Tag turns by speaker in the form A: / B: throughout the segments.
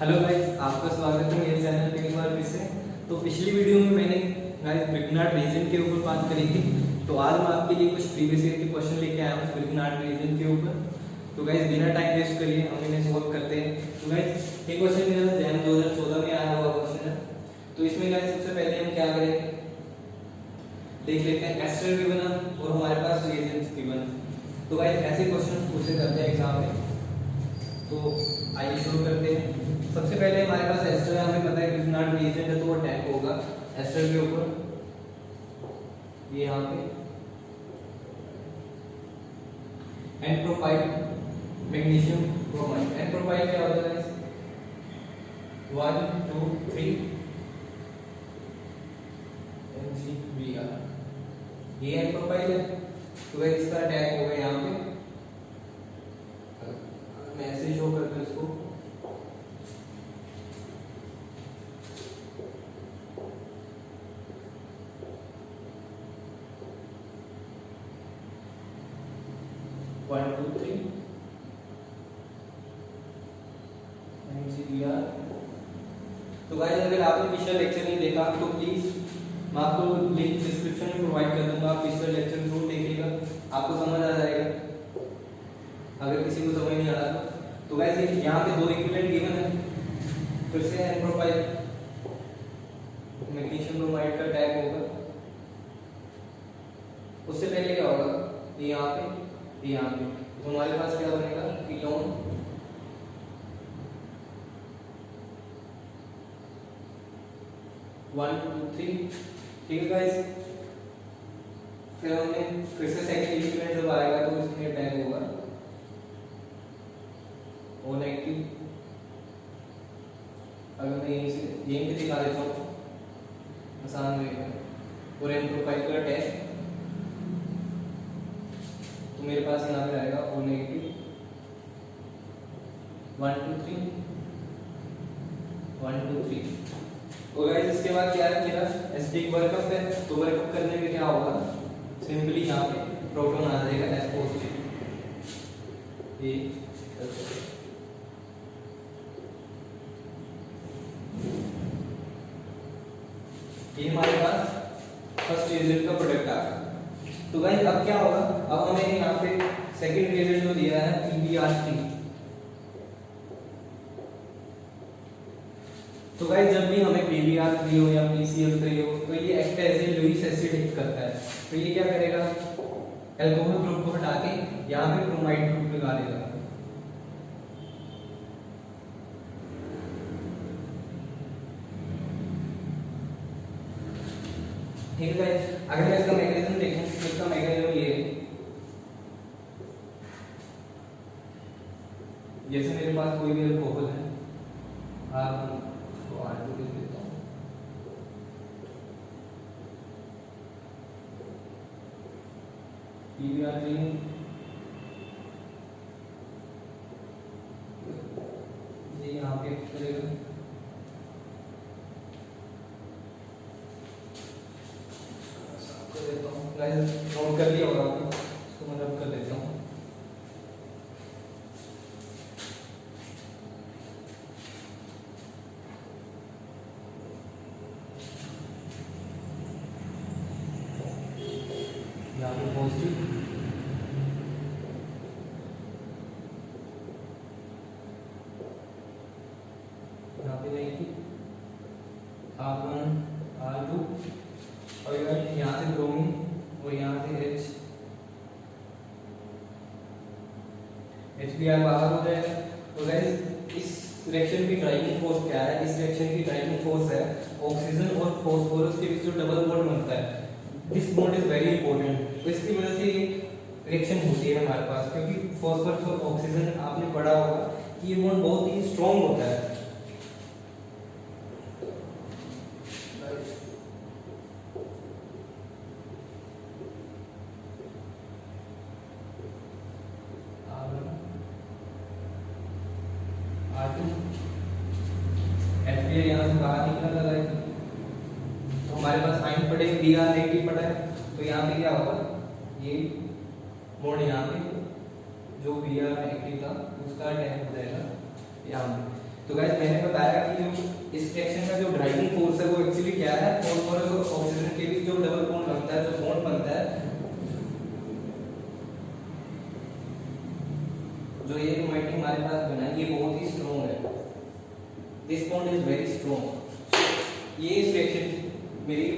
A: Hello guys, आपका स्वागत है मेरे चैनल पे एक बार फिर से। तो पिछली वीडियो में मैंने गाइस ब्रिकनार्ड रीजन के ऊपर बात करी थी। तो आज मैं आपके लिए कुछ प्रीवियस ईयर के क्वेश्चन लेके आया हूँ ब्रिकनार्ड रीजन के ऊपर। तो गाइस बिना टाइम वेस्ट करिए हम इन्हें सॉल्व करते हैं। तो गाइस ये क्वेश्चन मेरा जैन 2014 में आया हुआ क्वेश्चन है। तो इसमें गाइस सबसे पहले हम क्या करेंगे देख लेते हैं। एस्टर गिवन और हमारे पास रीजन गिवन। तो गाइस ऐसे क्वेश्चन पूछे जाते हैं एग्जाम में। तो आइए शुरू करते हैं। सबसे पहले हमारे पास एस्टर है, हमें पता है ब्रिकनार्ड रीजन है तो वो टैग होगा एस्टर के ऊपर, ये यहाँ पे n propyl magnesium bromide. N propyl क्या होता है? 1 2 3 MgBr, ये एन प्रोपाइल है। तो इसका टैग होगा यहाँ पे, मैं ऐसे शो करता हूँ इसको। One two three MgBr। तो गाइस अगर आपने पिछला लेक्चर नहीं देखा तो प्लीज मैं आपको लिंक डिस्क्रिप्शन में प्रोवाइड कर दूंगा, आप पिछला लेक्चर जरूर देखिएगा, आपको समझ आ जाएगा अगर किसी को समझ नहीं आ रहा। तो गाइस यहाँ पे दो इक्विवेलेंट गिवन है। फिर से एन प्रोपाइल मैग्नीशियम ब्रोमाइड का टैग होगा। उससे पहले क्या होगा? ये यहाँ पे, ये यहाँ पे, तो हमारे पास क्या बनेगा? कीटोन। वन टू थ्री, ठीक है गाइस। फिर हमने फिर से सेकंड इक्विवेलेंट जब आएगा तो इसमें टैग होगा O नेगेटिव। अगर मैं यहीं पे दिखा देता हूँ आसान रहेगा। और एन प्रोपाइल का टैग तो मेरे पास यहाँ पे आएगा O नेगेटिव। 1 2 3 1 2 3। तो गाइस इसके बाद क्या है? मेरा एसिडिक वर्कअप है। तो वर्कअप करने में क्या होगा? सिंपली यहाँ पे प्रोटॉन आ जाएगा एस पॉजिटिव। ये हमारे पास फर्स्ट रिएजेंट का प्रोडक्ट आ गया। तो गाइस अब क्या होगा? अब हमें यहाँ पे सेकंड रिएजेंट जो दिया है PbR3। तो गाइस जब भी हमें PbR3 हो या PCl3 हो तो ये act as a Lewis acid hit करता है। तो ये क्या करेगा? अल्कोहल ग्रुप को हटा के यहाँ पे ब्रोमाइड ग्रुप लगा देगा। ठीक है गाइस, अगर मैं इसका मैकेनिज्म देखूं तो इसका मैकेनिज्म ये है। जैसे मेरे पास कोई भी अल्कोहल है, आप उसको R2 लिख देता हूं। PbR3 ये यहाँ पे करेगा। नोट कर लिया होगा आपने, इसको मैं रब कर देता हूँ। यहाँ पे पॉजिटिव, यहाँ पे नेगेटिव, R1 R2 और यहाँ से ब्रोमीन और यहाँ से HBr बाहर हो जाएगा। तो गाइस इस रिएक्शन की ड्राइविंग फोर्स क्या है? इस रिएक्शन की ड्राइविंग फोर्स है ऑक्सीजन और फास्फोरस के बीच जो डबल बॉन्ड बनता है, this bond is very important. तो इसकी वजह से ये रिएक्शन होती है हमारे पास, क्योंकि फास्फोरस और ऑक्सीजन आपने पढ़ा होगा कि ये बॉन्ड बहुत ही स्ट्रॉन्ग होता है। F यहाँ से बाहर निकलने लगा है तो हमारे पास आयन पड़े, Br नेगेटिव पड़ा है। तो यहाँ पे क्या होगा? ये बॉन्ड यहाँ पे जो Br नेगेटिव था उसका टैग हो जाएगा यहाँ पे। तो गाइस मैंने बताया कि जो इस रिएक्शन का जो ड्राइविंग फोर्स है वो एक्चुअली क्या है, फॉस्फोरस और ऑक्सीजन के बीच जो डबल बॉन्ड बनता है, जो बॉन्ड बनता है, जो ये रोमेटिक हमारे पास बना है, ये बहुत ही स्ट्रॉन्ग है। This bond is very strong. ये इस रिएक्शन मेरी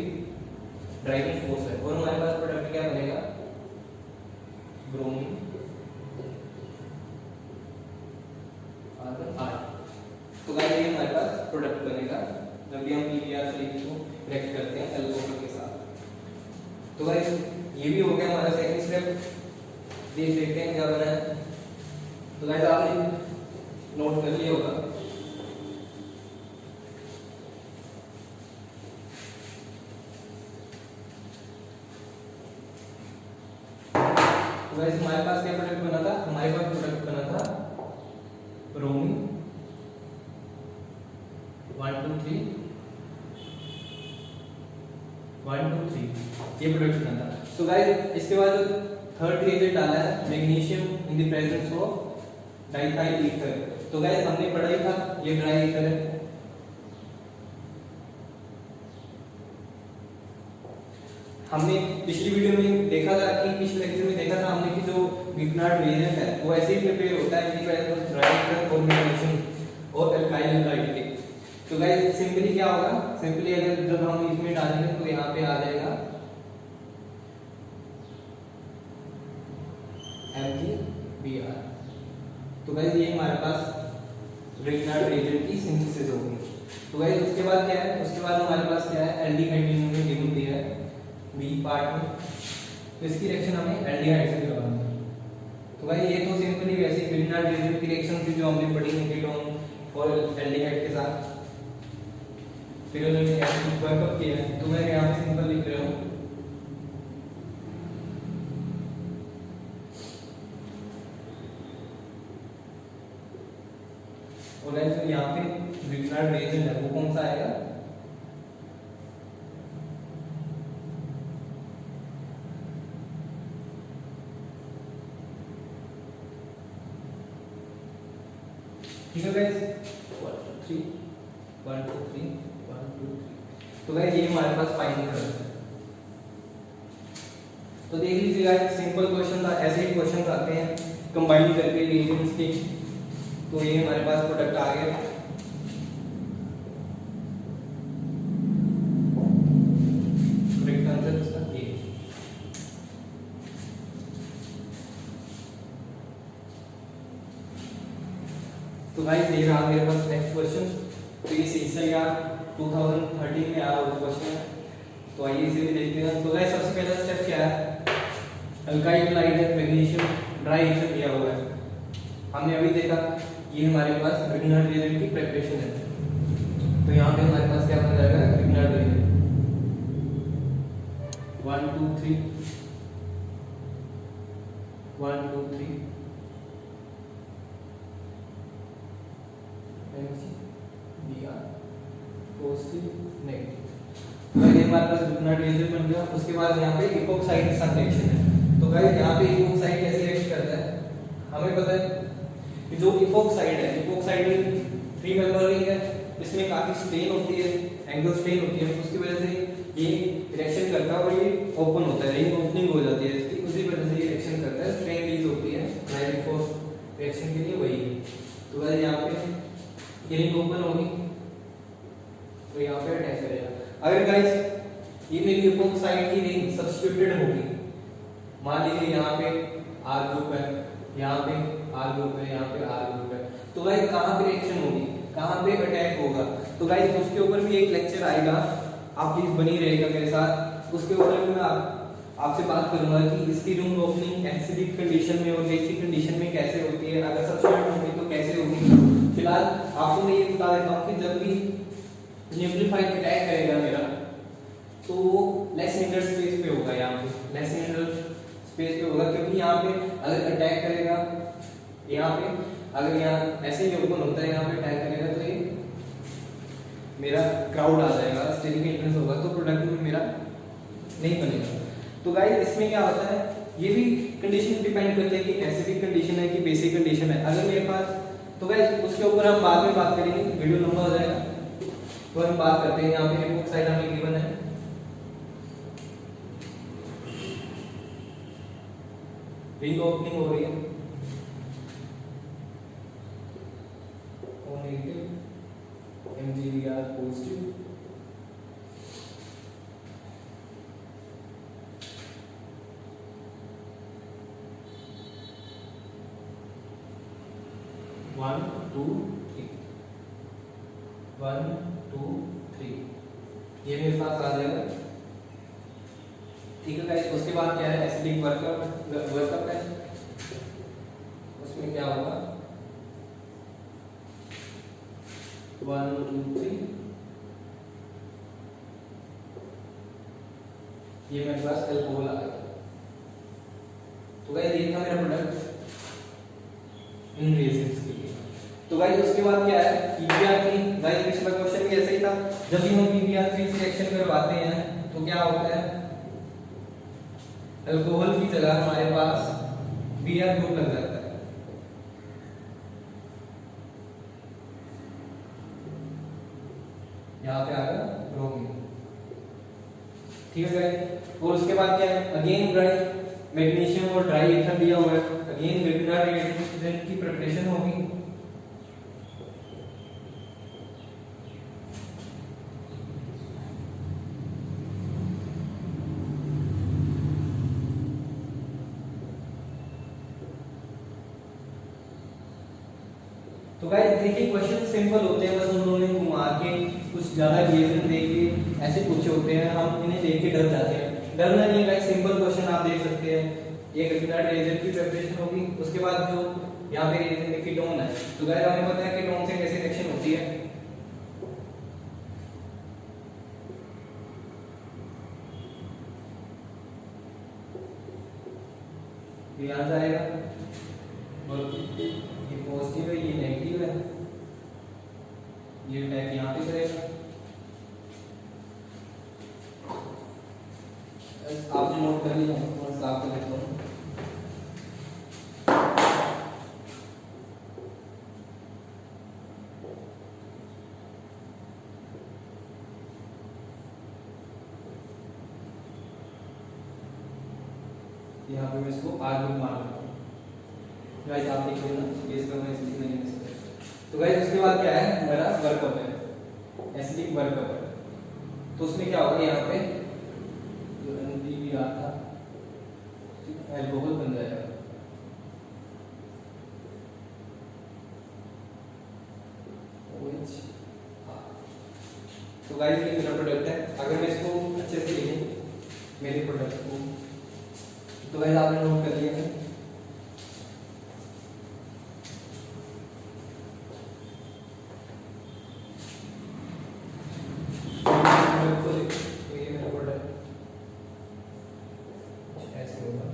A: ड्राइविंग फोर्स है। और हमारे पास प्रोडक्ट क्या बनेगा, ब्रोमीन कार्बन 8। तो गाइस ये हमारे पास प्रोडक्ट बनेगा जब भी हम PbR3 को रिएक्ट करते हैं अल्कोहल के साथ। तो गाइस ये भी हो गया हमारा सेकंड स्टेप। देखते हैं क्या बना है। तो गाइस आपने नोट कर लिया होगा। तो गाइस हमारे पास क्या प्रोडक्ट बना था, हमारे पास प्रोडक्ट बना था ब्रोमीन 1 2 3 1 2 3, ये प्रोडक्ट बना था। तो गाइस इसके बाद थर्ड रिएजेंट डाला है magnesium in the presence of diethyl ether. तो गाइस हमने पढ़ा ही था ये ड्राई ईथर है। हमने पिछली वीडियो में देखा था कि पिछले लेक्चर में देखा था हमने कि जो ग्रिग्नार्ड रिएजेंट है वो ऐसे ही प्रिपेयर होता है in the presence of dry ether formation और अल्काइल हाइड्राइड। तो गाइस सिंपली क्या होगा, सिंपली अगर जब हम इसमें डालेंगे तो यहाँ पे आ जाएगा MgBr। तो गाइस ये हमारे पास ग्रिग्नार्ड रिएजेंट की सिंथेसिस होगी। तो गाइस उसके बाद क्या है, उसके बाद हमारे पास क्या है, एल्डिहाइड इन्होंने गिवन दिया है बी पार्ट में। तो इसकी रिएक्शन हमें एल्डिहाइड से करवानी है। तो गाइस ये तो सिंपली वैसे ग्रिग्नार्ड रिएजेंट की रिएक्शन थी जो हमने पढ़ी है कीटोन और एल्डिहाइड के साथ। फिर उन्होंने वर्कअप किया है। तो मैं यहाँ पे सिंपल लिख रहा हूँ और जो यहाँ पे ग्रिग्नार्ड रिएजेंट है वो कौन सा आएगा, ठीक है गाइस 1 2 3 1 2 3 1 2 3। तो गाइस ये हमारे पास फाइनल है। तो देख लीजिए गाइस सिंपल क्वेश्चन था, ऐसे ही क्वेश्चंस आते हैं कंबाइन करके रिएजेंट्स के। तो ये हमारे पास प्रोडक्ट आ गया। करेक्ट आंसर इसका ए। तो गाइस ये रहा मेरे पास नेक्स्ट क्वेश्चन। तो ये CSIR 2013 में आया हुआ क्वेश्चन है। तो आइए इसे भी देखते हैं। तो गाइस सबसे पहला स्टेप क्या है, alkyl hydride magnesium dry ether दिया हुआ है। हमने अभी देखा ये हमारे पास ग्रिग्नार्ड रिएजेंट की प्रिपरेशन है। तो यहाँ पे हमारे पास क्या बन जाएगा, Grignard reagent 1 2 3 1 2 3 MgBr positive negative. तो ये हमारे पास ग्रिग्नार्ड रिएजेंट बन गया। उसके बाद यहाँ पे इपोक्साइड के साथ रिएक्शन है। तो गाइस यहाँ पे इपोक्साइड कैसे रिएक्ट करता है, हमें पता है कि जो इपोक्साइड है, इपोक्साइड 3 मेंबर रिंग है, इसमें काफी स्ट्रेन होती है, एंगल स्ट्रेन होती है। उसकी वजह से ये रिएक्शन करता है और ये ओपन होता है, रिंग ओपनिंग हो जाती है इसकी, उसी वजह से ये रिएक्शन करता है, स्ट्रेन रिलीज होती है ड्राइविंग फोर्स रिएक्शन के लिए वही है। तो गाइस यहाँ पे ये रिंग ओपन होगी तो यहाँ पे अटैक करेगा। अगर गाइस ये मेरी इपोक्साइड की रिंग सब्स्टिट्यूटेड होगी, मान लीजिए यहाँ पे R ग्रुप है, यहाँ पे R ग्रुप है, यहाँ पे R ग्रुप है, तो गाइस कहाँ पे रिएक्शन होगी, कहाँ पे अटैक होगा। तो गाइस उसके ऊपर भी एक लेक्चर आएगा, आप प्लीज बनी रहेगा मेरे साथ। उसके ऊपर मैं आपसे बात करूंगा कि इसकी रिंग ओपनिंग एसिडिक कंडीशन में और बेसिक कंडीशन में कैसे होती है, अगर सब्स्टिट्यूट होगी तो कैसे होगी। फिलहाल आपको मैं ये बता देता हूँ कि जब भी न्यूक्लियोफाइल अटैक करेगा मेरा, तो वो लेस मीटर स्पेस पे होगा, यहाँ पे लेस मीटर स्पेस पे होगा, क्योंकि यहाँ पे अगर अटैक करेगा, यहाँ पे अगर यहाँ ऐसे ही ओपन होता है, यहाँ पे अटैक करेगा तो ये मेरा क्राउड आ जाएगा, स्टेरिक एंट्रेंस होगा, तो प्रोडक्ट में मेरा नहीं बनेगा। तो गाइस इसमें क्या होता है, ये भी कंडीशन डिपेंड करती है कि एसिडिक कंडीशन है कि बेसिक कंडीशन है। अगर मेरे पास, तो गाइस उसके ऊपर हम बाद में बात करेंगे, वीडियो लंबा हो जाएगा। तो हम बात करते हैं, यहाँ पे रिपोर्ट साइड हमें गिवन है, रिंग ओपनिंग हो रही है, O negative, MgVr positive, one two three, 1 2 3, ये मेरे पास आ जाएगा। ठीक है गाइस, उसके बाद क्या है, एसिडिक वर्कअप है, उसमें क्या होगा 1 2 3, ये मेरे पास अल्कोहल आ गया। तो गाइस ये था मेरा प्रोडक्ट इन रिएजेंट्स के लिए। तो गाइस उसके बाद क्या है, PBr3। गाइस पिछला क्वेश्चन भी ऐसा ही था, जब भी हम PBr3 से रिएक्शन करवाते हैं तो क्या होता है, अल्कोहल की जगह हमारे पास Br ग्रुप लग जाता है। यहाँ पे आ गया ब्रोमीन। ठीक है गाइस, और उसके बाद क्या है, अगेन ड्राई मैग्नीशियम और ड्राई ईथर दिया हुआ है, अगेन ग्रिग्नार्ड रिएजेंट की प्रिपरेशन होगी। तो गाइस देखिए क्वेश्चन सिंपल होते हैं, बस उन्होंने घुमा के कुछ ज्यादा रिएजेंट दे के ऐसे पूछे होते हैं, हम इन्हें देख के डर जाते हैं। डरना नहीं है गाइस, सिंपल क्वेश्चन आप देख सकते हैं। ये ग्रिग्नार्ड रिएजेंट की प्रिपरेशन होगी, उसके बाद जो यहाँ पे रिएजेंट कीटोन है, तो गाइस हमें पता है कीटोन से कैसे रिएक्शन होती है। यहाँ जाएगा और ये पॉजिटिव है, ये नेगेटिव है, ये अटैक यहाँ पे करेगा। आपने नोट कर लिया, मैं साफ कर लेता हूँ। यहाँ पे मैं इसको आर ग्रुप मान रहा हूँ। गाइस आप देख लेना, ये इसका मैं इसलिए नहीं मिस कर। तो गाइस उसके बाद क्या है, मेरा वर्कअप है, एसिडिक वर्कअप है। तो उसमें क्या होगा, यहाँ पे जो NPBr था अल्कोहल बन जाएगा। OH। तो गाइस ये मेरा प्रोडक्ट है। अगर मैं इसको अच्छे से लिखूं मेरे प्रोडक्ट को, तो गाइस आपने नोट कर लिया है। तो ये मेरा प्रोडक्ट ऐसे होगा,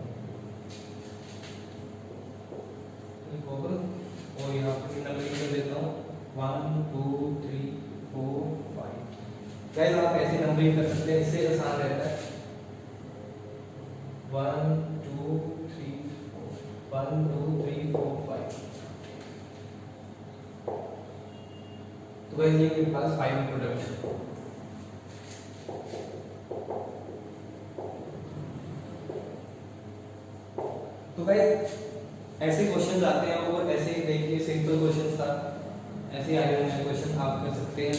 A: और यहाँ पर नंबरिंग कर देता हूँ 1 2 3 4 5। गाइस आप ऐसे नंबरिंग कर सकते हैं, इससे आसान रहता है। 1 2 3 4 1 2 3 4 5। तो गाइस ये मेरे पास 5 प्रोडक्ट है। तो गाइस ऐसे क्वेश्चन आते हैं, और ऐसे ही देखिए सिंपल क्वेश्चन था, ऐसे आए हुए हैं क्वेश्चन, आप कर सकते हैं।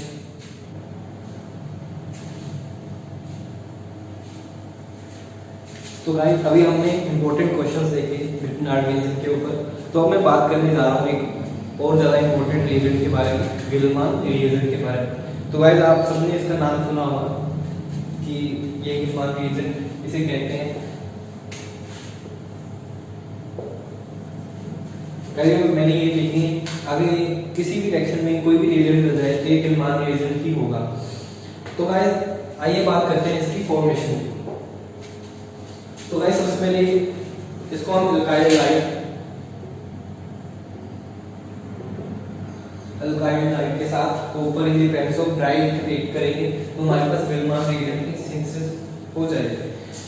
A: तो गाइस अभी हमने इंपॉर्टेंट क्वेश्चंस देखे ग्रिग्नार्ड रिएजेंट के ऊपर। तो अब मैं बात करने जा रहा हूँ एक और ज़्यादा इंपॉर्टेंट रिएजेंट के बारे में, गिल्मान रिएजेंट के बारे में। तो गाइस आप सबने इसका नाम सुना होगा कि ये गिल्मान रिएजेंट इसे कहते हैं। मैंने ये लिखी, अगर किसी भी रिएक्शन में कोई भी रिएजेंट हो जाए तो ये गिल्मान रिएजेंट ही होगा। तो गाइस आइए बात करते हैं इसकी फॉर्मेशन की। तो गाइस सबसे पहले इसको हम अल्काइल लाइट के साथ तो ऊपर in the presence of dry heat करेंगे, तो हमारे पास गिल्मान रिएजेंट की सिंथेसिस हो जाएगी।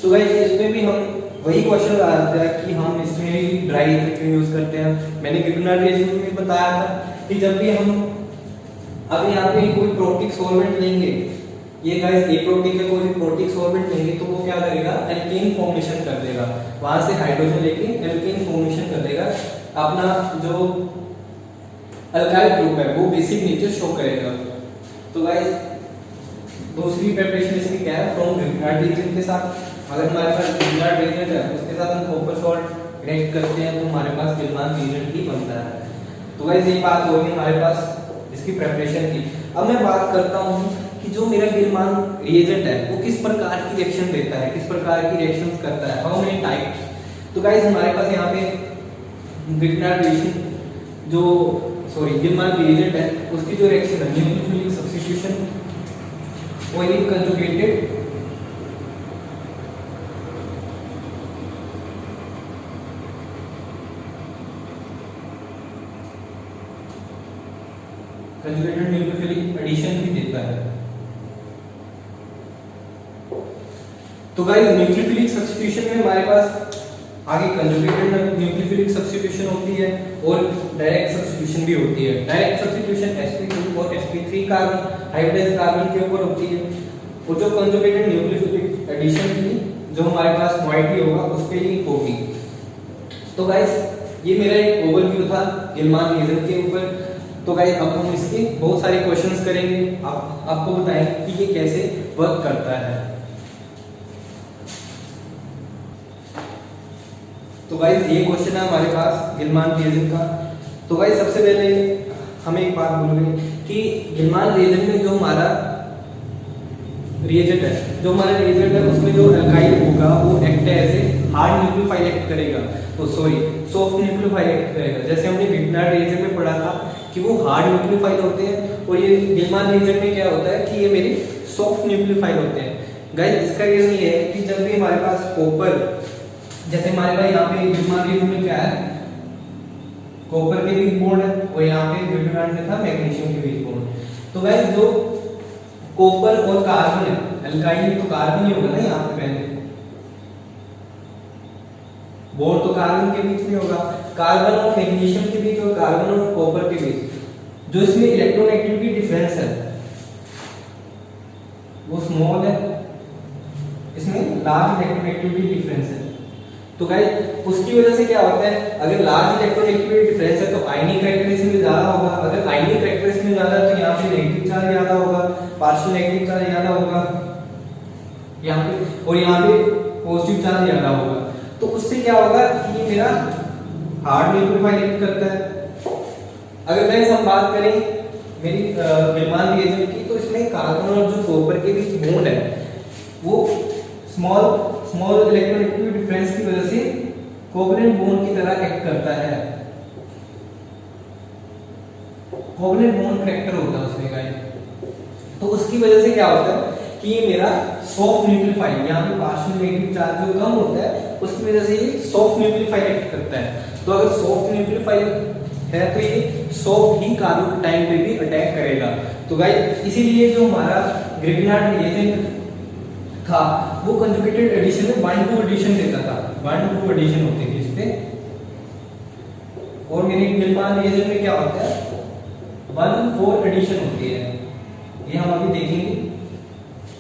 A: तो गाइस इसमें भी हम वही क्वेश्चन आता है कि हम इसमें भी ड्राई हीटर क्यों यूज करते हैं। मैंने ग्रिग्नार्ड रिएजेंट में बताया था कि जब भी हम अब यहाँ पे कोई प्रोटिक सॉल्वेंट लेंगे, ये गाइस एप्रोटिक है, कोई प्रोटिक सॉल्वेंट लेंगे तो वो क्या करेगा, एल्केन फॉर्मेशन कर देगा, वहां से हाइड्रोजन लेके एल्केन फॉर्मेशन कर देगा, अपना जो अल्काइल ग्रुप है वो बेसिक नेचर शो करेगा। तो गाइस दूसरी प्रिपरेशन इसकी क्या है, फ्रॉम ग्रिग्नार्ड रीजन के साथ अगर हमारे पास ग्रिग्नार्ड रीजन है उसके साथ हम कॉपर सॉल्ट रिएक्ट करते हैं तो हमारे पास गिलमान रीजन ही बनता है। तो गाइस ये बात होगी हमारे पास इसकी प्रिपरेशन की। अब मैं बात करता हूँ कि जो मेरा गिलमान रिएजेंट है वो किस प्रकार की रिएक्शन देता है, किस प्रकार की रिएक्शंस करता है, हाउ मेनी टाइप्स। तो गाइस हमारे पास यहाँ पे ग्रिग्नार्ड रीजन जो गिलमान रिएजेंट है उसकी जो रिएक्शन है न्यूक्लियोफिलिक सब्स्टिट्यूशन ऑयली कंजुगेटेड न्यूक्लियोफिलिक एडिशन भी देता है। तो गाइस न्यूक्लियोफिलिक सब्स्टिट्यूशन में हमारे पास आगे कंजुगेटेड न्यूक्लियोफिलिक सब्स्टिट्यूशन होती है और डायरेक्ट सब्स्टिट्यूशन भी होती है। डायरेक्ट सब्स्टिट्यूशन sp2 और sp3 कार्बन हाइब्रिडाइज्ड कार्बन के ऊपर होती है और जो कंजुगेटेड न्यूक्लियोफिलिक एडिशन की जो हमारे पास मोइटी होगा उस पे ही होगी। तो गाइस ये मेरा एक ओवरव्यू था गिलमान रिएजेंट के ऊपर। तो गाइस अब हम इसके बहुत सारे क्वेश्चंस करेंगे, आपको बताएंगे कि ये कैसे वर्क करता है। तो गाइस ये क्वेश्चन है हमारे पास गिलमान रिएजेंट का। तो गाइस सबसे पहले हम एक बात बोलेंगे कि गिलमान रिएजेंट में जो हमारा रिएजेंट है, जो हमारा रिएजेंट है उसमें जो अल्काइल होगा वो act as a hard nucleophile act करेगा, तो सॉफ्ट न्यूक्लियोफाइल एक्ट करेगा। जैसे हमने ग्रिग्नार्ड रिएजेंट में पढ़ा था कि वो हार्ड न्यूक्लियोफाइल होते हैं और ये गिलमान रिएजेंट में क्या होता है कि ये मेरे सॉफ्ट न्यूक्लियोफाइल होते हैं। गाइस इसका रीजन ये है कि जब भी हमारे पास कॉपर, जैसे हमारे पास यहाँ पे गिलमान रिएजेंट में क्या है, कॉपर के बीच बॉन्ड है और यहाँ पे ग्रिग्नार्ड में था मैग्नीशियम के बीच बॉन्ड। तो गाइस जो कॉपर और कार्बन है, अल्काइल में तो कार्बन ही होगा ना, यहाँ पे पहले बॉन्ड तो कार्बन के बीच में होगा, कार्बन और मैग्नीशियम के बीच और कार्बन और कॉपर के बीच जो इसमें इलेक्ट्रोनेगेटिविटी डिफरेंस है वो स्मॉल है, इसमें लार्ज इलेक्ट्रोनेगेटिविटी डिफरेंस है। तो गाइस उसकी वजह से क्या होता है, अगर लार्ज इलेक्ट्रोनेगेटिविटी डिफरेंस है तो आयनिक कैरेक्टरिस्टिक में ज्यादा होगा, अगर आयनिक कैरेक्टरिस्टिक में ज्यादा है तो यहाँ पे नेगेटिव चार्ज ज्यादा होगा, पार्शियल नेगेटिव चार्ज ज्यादा होगा यहाँ पे, और यहाँ पे पॉजिटिव चार्ज ज्यादा होगा। तो उससे क्या होगा कि ये मेरा हार्ड न्यूक्लियोफाइल एक्ट करता है। अगर गाइस हम बात करें मेरी गिलमान रिएजेंट की, तो इसमें कार्बन और जो कॉपर के बीच बॉन्ड है वो स्मॉल इलेक्ट्रोनेगेटिविटी डिफरेंस की वजह से कोवलेंट बॉन्ड की तरह एक्ट करता है। कोवलेंट बॉन्ड कैरेक्टर होता है उसमें गाइस। तो उसकी वजह से क्या होता है कि ये मेरा सॉफ्ट न्यूक्लियोफाइल, यहाँ पे पार्शियल नेगेटिव चार्ज जो कम होता है उसकी वजह से ये सॉफ्ट न्यूक्लियोफाइल एक्ट करता है। तो अगर सॉफ्ट न्यूक्लियोफाइल है तो ये सॉफ्ट ही कार्बोटाइन पे भी अटैक करेगा। तो गाइस इसीलिए जो हमारा ग्रिग्नार्ड रिएजेंट था वो कंजुगेटेड एडिशन में 1-2 एडिशन देता था, 1-2 एडिशन होते थे इस पे, और मेरे गिलमान रिएजेंट में क्या होता है 1-4 एडिशन होती है। ये हम अभी देखेंगे,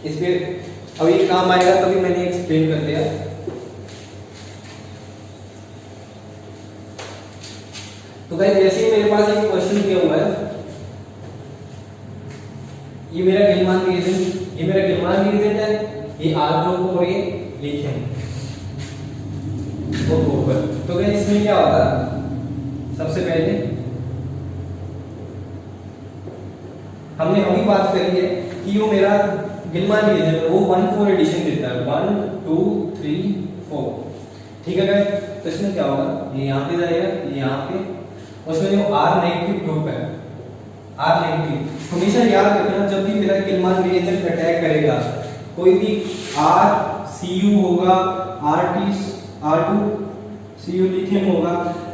A: इस पे अभी काम आएगा तभी मैंने एक्सप्लेन कर दिया। तो गाइस जैसे ही मेरे पास एक क्वेश्चन दिया हुआ है, ये मेरा गिलमान रिएजेंट है, ये आर ग्रुप और ये लिथियम और कॉपर। तो गाइस इसमें क्या होगा, सबसे पहले हमने अभी बात करी है कि जो मेरा गिलमान रिएजेंट है वो 1-4 एडिशन देता है, 1 2 3 4, ठीक है गाइस। तो इसमें क्या होगा, ये यहाँ पे जाएगा, ये यहाँ पे, उसमें जो आर नेगेटिव ग्रुप है, आर नेगेटिव हमेशा याद रखना जब भी मेरा गिलमान रिएजेंट अटैक करेगा, कोई भी आर Cu होगा, R2 Cu लिथियम होगा,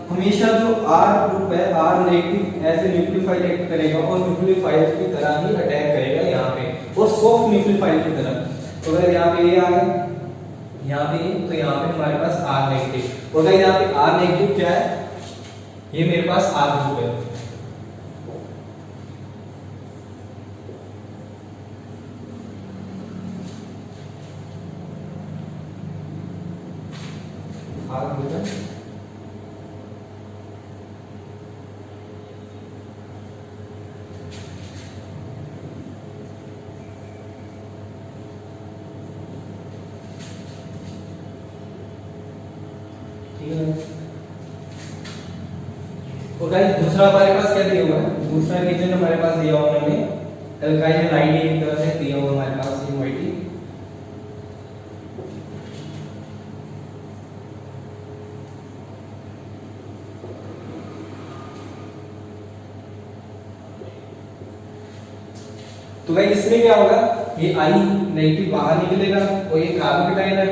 A: हमेशा जो आर ग्रुप है R negative as a nucleophile act करेगा और न्यूक्लियोफाइल की तरह ही अटैक करेगा यहाँ पे, और सॉफ्ट न्यूक्लियोफाइल की तरह। तो अगर यहाँ पे ये आ गया, यहाँ पे तो यहाँ पे हमारे पास आर नेगेटिव, और अगर यहाँ पे आर नेगेटिव क्या है, ये मेरे पास आर ग्रुप है, हाइड्रोजन ठीक है। और गाइस दूसरा हमारे पास क्या दिया हुआ है, दूसरा रिएजेंट हमारे पास दिया हुआ है एल्काइल एनाइड एक तरह से दिया हुआ हमारे पास MOIT। तो गाइस इसमें क्या होगा, ये I नेगेटिव बाहर निकलेगा और ये कार्बोकेटाइन है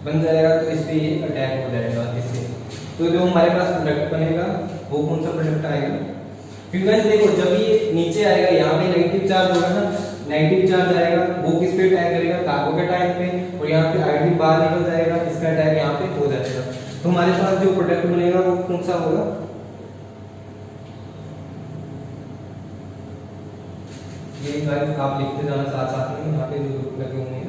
A: बन जाएगा, तो इस पे ये अटैक हो जाएगा इससे। तो जो हमारे पास प्रोडक्ट बनेगा वो कौन सा प्रोडक्ट आएगा, क्योंकि गाइस देखो जब ये नीचे आएगा यहाँ पे नेगेटिव चार्ज होगा ना, नेगेटिव चार्ज आएगा वो किस पे अटैक करेगा, कार्बोकेटाइन पे, और यहाँ पे हाइड्रोजन बाहर निकल जाएगा, इसका अटैक यहाँ पे हो जाएगा। तो हमारे पास जो प्रोडक्ट बनेगा वो कौन सा होगा, ये गाइस आप लिखते जाना साथ साथ में, यहाँ पे जो ग्रुप लगे हुए हैं।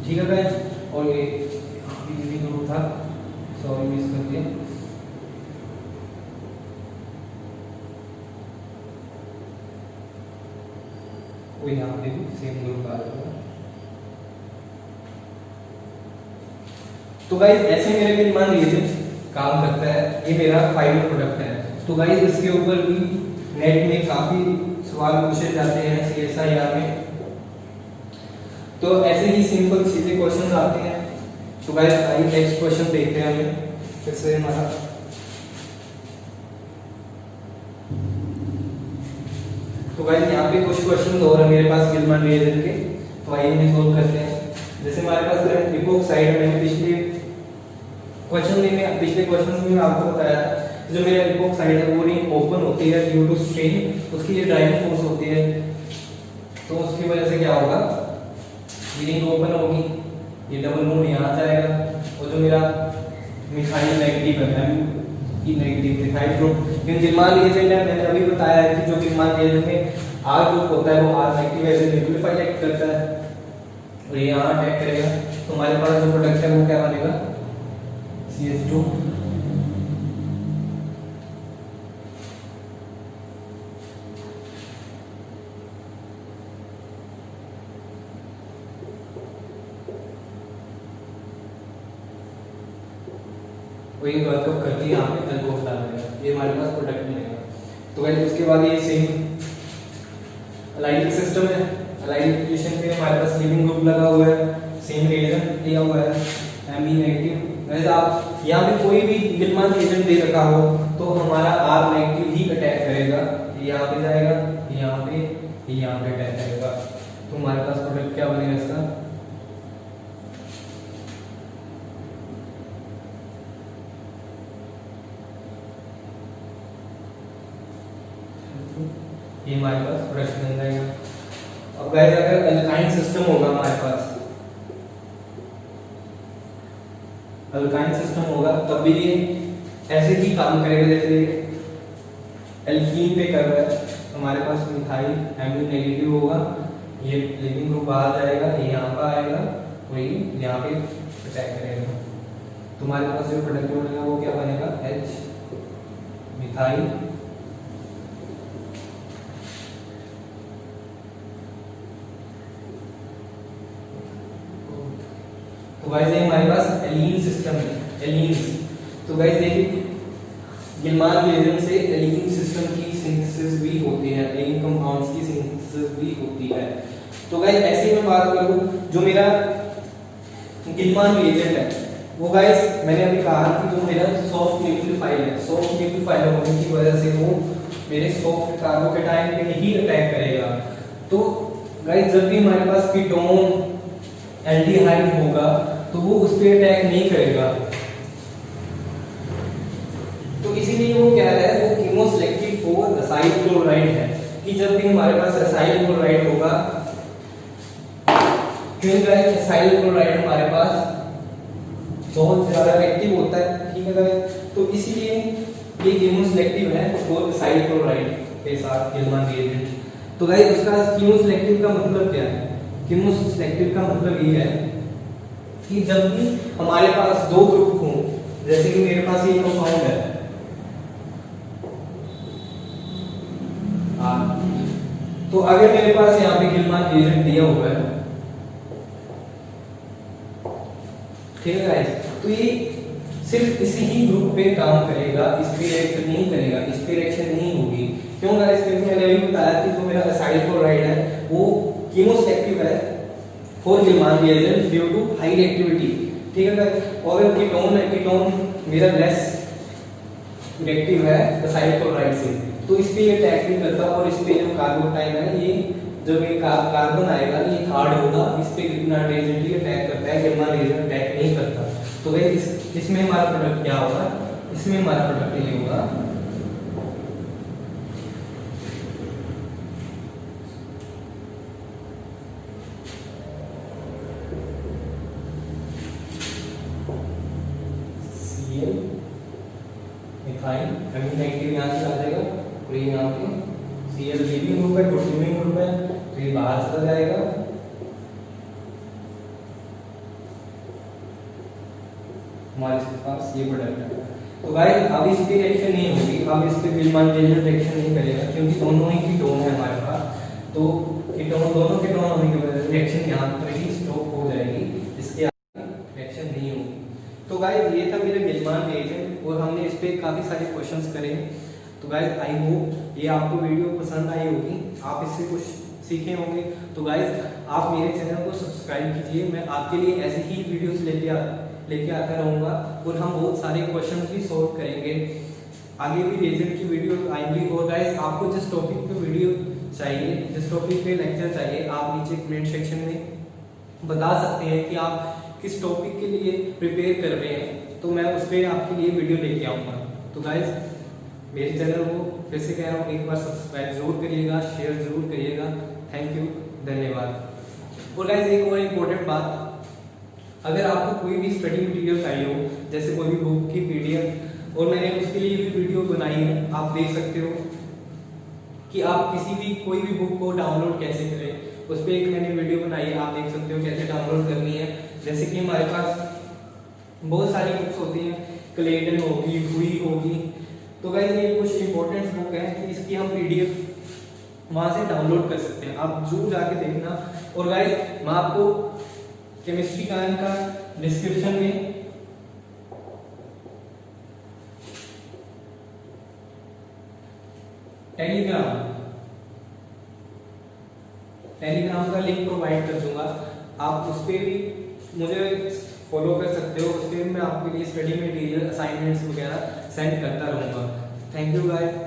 A: ठीक है गाइस, और ये भी ग्रुप था, सॉरी मिस कर दिया। वो यहाँ पे भी सेम ग्रुप आ रहा है। तो गाइस ऐसे मेरे विद्यमान रिएजेंट काम करता है, ये मेरा फाइनल प्रोडक्ट है। तो गाइस इसके ऊपर भी नेट में काफी सवाल पूछे जाते हैं CSIR में, तो ऐसे ही सिंपल सीधे क्वेश्चन आते हैं। तो गाइस आइए नेक्स्ट क्वेश्चन देखते हैं हमें फिर से हमारा। तो गाइस यहाँ पे कुछ क्वेश्चन और है मेरे पास गिलमान रिएजेंट के, तो आइए इन्हें सोल्व करते हैं। जैसे हमारे पास इपोक्साइड में पिछले क्वेश्चन में आपको बताया था, जो मेरा इपोक्साइड है वो रिंग ओपन होती है ड्यू टू स्ट्रेन, उसकी ये ड्राइविंग फोर्स होती है, तो उसकी वजह से क्या होगा, रिंग ओपन होगी, ये डबल बॉन्ड यहाँ जाएगा, और जो मेरा मिथाइल नेगेटिव है ई नेगेटिव मिथाइल ग्रुप, क्योंकि गिलमान रिएजेंट है, मैंने अभी बताया है कि जो गिलमान रिएजेंट में R ग्रुप होता है वो R नेगेटिव ऐसे न्यूक्लियोफाइल एक्ट करता है और ये यहाँ अटैक करेगा, तो हमारे पास जो प्रोडक्ट है वो क्या बनेगा, CH2। वही वर्कअप करके यहाँ पे अल्कोहल डाल देगा, ये हमारे पास प्रोडक्ट मिलेगा। तो गाइस उसके बाद ये सेम अलाइलिक सिस्टम है, अलाइलिक पोजीशन पे हमारे पास लिविंग ग्रुप लगा हुआ है, सेम रिएजेंट दिया हुआ है Me नेगेटिव। वैसे आप यहाँ पे कोई भी गिलमान रिएजेंट दे रखा हो तो हमारा R नेगेटिव ही अटैक करेगा, यहाँ पे जाएगा, यहाँ पे अटैक करेगा, तो हमारे पास प्रोडक्ट क्या बनेगा इसका, ये हमारे पास प्रोडक्ट बन जाएगा। अब गाइस अगर अल्काइन सिस्टम होगा हमारे पास, अल्काइन सिस्टम होगा तब भी ये ऐसे ही काम करेगा जैसे एल्कीन पे कर रहा है। हमारे पास मिथाइल एमी नेगेटिव होगा, ये लिविंग ग्रुप बाहर जाएगा, ये यहाँ पर आएगा, वही यहाँ पे अटैक करेगा, तो हमारे पास जो प्रोडक्ट बनेगा वो क्या बनेगा, H मिथाइल तो गाइस ये हमारे पास एलीन सिस्टम है, एलीन्स। तो गाइस देखिए गिलमान रिएजेंट से एलीन सिस्टम की सिंथेसिस भी होती है, एलीन कंपाउंड्स की सिंथेसिस भी होती है। तो गाइस ऐसे मैं बात करूं जो मेरा गिलमान रिएजेंट है वो गाइस मैंने अभी कहा कि जो मेरा सॉफ्ट न्यूक्लियोफाइल है, सॉफ्ट न्यूक्लियोफाइल होने की वजह से वो मेरे सॉफ्ट कार्बोकेटाइन पे ही अटैक करेगा। तो गाइस जब भी हमारे पास कीटोन एल्डिहाइड होगा तो वो उस पे अटैक नहीं करेगा। तो इसीलिए वो कह रहा है वो कीमोसेलेक्टिव फॉर असाइल क्लोराइड है कि जब भी हमारे पास असाइल क्लोराइड होगा, क्योंकि गाइस असाइल क्लोराइड हमारे पास बहुत ज्यादा एक्टिव होता है, ठीक है गाइस, तो इसीलिए ये कीमोसेलेक्टिव है फॉर असाइल क्लोराइड के साथ गिलमान रिएजेंट। तो गाइस उसका कीमोसेलेक्टिव का मतलब क्या है? कीमोसेलेक्टिव का मतलब ये है कि जब भी हमारे पास दो ग्रुप हों, जैसे कि मेरे पास ये कंपाउंड है तो अगर मेरे पास यहाँ पे गिलमान रिएजेंट दिया हुआ है, ठीक है गाइस, तो ये सिर्फ इसी ही ग्रुप पे काम करेगा, इस पे रिएक्शन नहीं करेगा, इस पे रिएक्शन नहीं होगी। क्यों गाइस? क्योंकि मैंने अभी बताया कि जो मेरा असाइल क्लोराइड है वो कीमोसेलेक्टिव है for Gilman reagent due to high reactivity, ठीक है गाइस। और कीटोन है, कीटोन मेरा लेस रिएक्टिव है असाइल क्लोराइड से, तो इस पे ये अटैक नहीं करता, और इस पे जो कार्बोटाइन है ये जब ये कार्बन आएगा ये हार्ड होगा, इस पे गिलमान रिएजेंट ही अटैक करता है, गिलमान रिएजेंट अटैक नहीं करता। तो गाइस इसमें हमारा प्रोडक्ट क्या होगा? इसमें हमारा प्रोडक्ट ये होगा Cl मिथाइल, अमीन नेगेटिव यहाँ से आ जाएगा और ये यहाँ पे Cl लीविंग ग्रुप है, ग्लूटामिन ग्रुप है, तो ये बाहर चला जाएगा, हमारे पास ये प्रोडक्ट है। तो गाइस अब इस पे रिएक्शन नहीं होगी, अब इस पे गिलमान रिएजेंट रिएक्शन नहीं करेगा, क्योंकि दोनों ही कीटोन है हमारे पास, तो कीटोन दोनों कीटोन होने की वजह से रिएक्शन यहाँ पर ही स्टॉप हो जाएगी, इसके आगे रिएक्शन नहीं होगी। तो गाइस ये था मेरा गिलमान रिएजेंट और हमने इस पे काफी सारे क्वेश्चंस करे। तो गाइस आई होप ये आपको वीडियो पसंद आई होगी, आप इससे कुछ सीखे होंगे। तो गाइस आप मेरे चैनल को सब्सक्राइब कीजिए, मैं आपके लिए ऐसे ही वीडियोस लेके आता रहूँगा और हम बहुत सारे क्वेश्चंस भी सॉल्व करेंगे। आगे भी रिएजेंट की वीडियो आएंगी। और गाइस आपको जिस टॉपिक पे वीडियो चाहिए, जिस टॉपिक पे लेक्चर चाहिए, आप नीचे कमेंट सेक्शन में बता सकते हैं कि आप किस टॉपिक के लिए प्रिपेयर कर रहे हैं, तो मैं उस पर आपके लिए वीडियो लेके आऊँगा। तो गाइस मेरे चैनल को फिर से कह रहा हूँ, एक बार सब्सक्राइब जरूर करिएगा, शेयर जरूर करिएगा। थैंक यू, धन्यवाद। और गाइस एक और इम्पोर्टेंट बात, अगर आपको कोई भी स्टडी मटेरियल चाहिए हो, जैसे कोई भी बुक की पीडीएफ, और मैंने उसके लिए भी वीडियो बनाई है, आप देख सकते हो कि आप किसी भी कोई भी बुक को डाउनलोड कैसे करें, उस पर एक मैंने वीडियो बनाई है, आप देख सकते हो कैसे डाउनलोड करनी है। जैसे कि हमारे पास बहुत सारी बुक्स होती हैं, क्लेटन होगी, हुई होगी, तो गाइस ये कुछ इंपॉर्टेंट बुक है कि इसकी हम पीडीएफ वहां से डाउनलोड कर सकते हैं, आप जरूर जाके देखना। और गाइस मैं आपको केमिस्ट्री का डिस्क्रिप्शन में टेलीग्राम का लिंक प्रोवाइड कर दूंगा, आप उस पर भी मुझे फॉलो कर सकते हो, उस पर मैं आपके लिए स्टडी मटेरियल असाइनमेंट्स वगैरह सेंड करता रहूँगा। Thank you guys.